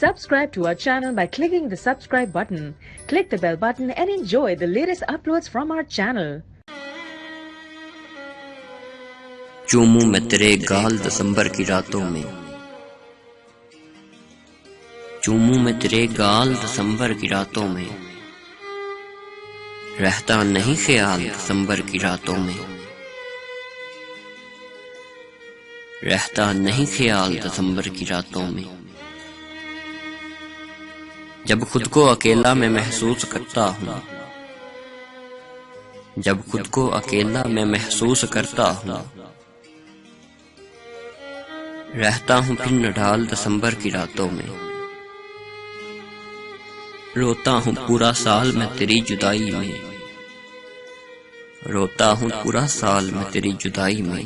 Subscribe to our channel by clicking the subscribe button. Click the bell button and enjoy the latest uploads from our channel. چوموں میں تیرے گال دسمبر کی راتوں میں، چوموں میں تیرے گال دسمبر کی راتوں میں، رہتا نہیں خیال دسمبر کی راتوں میں، رہتا نہیں خیال دسمبر کی راتوں میں، جب خود کو اکیلا میں محسوس کرتا ہوں، جب خود کو اکیلا میں محسوس کرتا ہوں، رہتا ہوں پھر نڈھال دسمبر کی راتوں میں، روتا ہوں پورا سال میں تیری جدائی میں، روتا ہوں پورا سال میں تیری جدائی میں،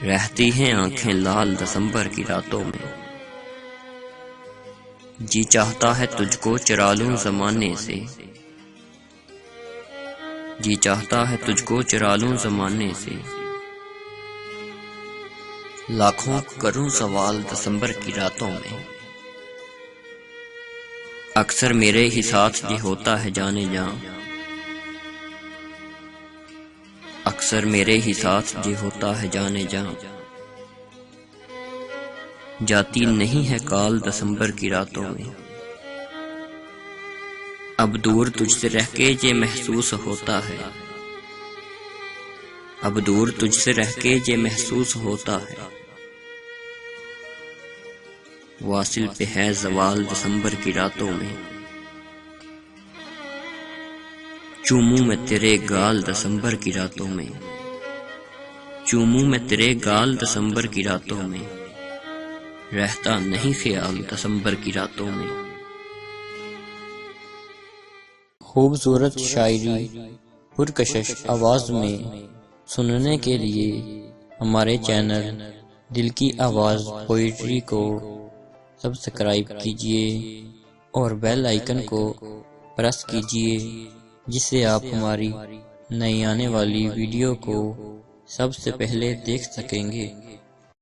رہتی ہیں آنکھیں لال دسمبر کی راتوں میں، جی چاہتا ہے تجھ کو چرا لوں زمانے سے، جی چاہتا ہے تجھ کو چرا لوں زمانے سے، لاکھوں کروں سوال دسمبر کی راتوں میں، اکثر میرے ہی ساتھ یہ ہوتا ہے جانے جاں، اکثر میرے ہی ساتھ یہ ہوتا ہے جانے جاں، جاتی نہیں ہے کال دسمبر کی راتوں میں، اب دور تجھ سے رہ کے یہ محسوس ہوتا ہے، اب دور تجھ سے رہ کے یہ محسوس ہوتا ہے، واصل پہ ہے زوال دسمبر کی راتوں میں، چوموں میں تیرے گال دسمبر کی راتوں میں، چوموں میں تیرے گال دسمبر کی راتوں میں، رہتا نہیں خیال دسمبر کی راتوں میں۔ خوبصورت شاعری پرکشش آواز میں سننے کے لیے ہمارے چینل دل کی آواز پوئٹری کو سبسکرائب کیجیے اور بیل آئیکن کو پریس کیجیے، جس سے آپ ہماری نئی آنے والی ویڈیو کو سب سے پہلے دیکھ سکیں گے۔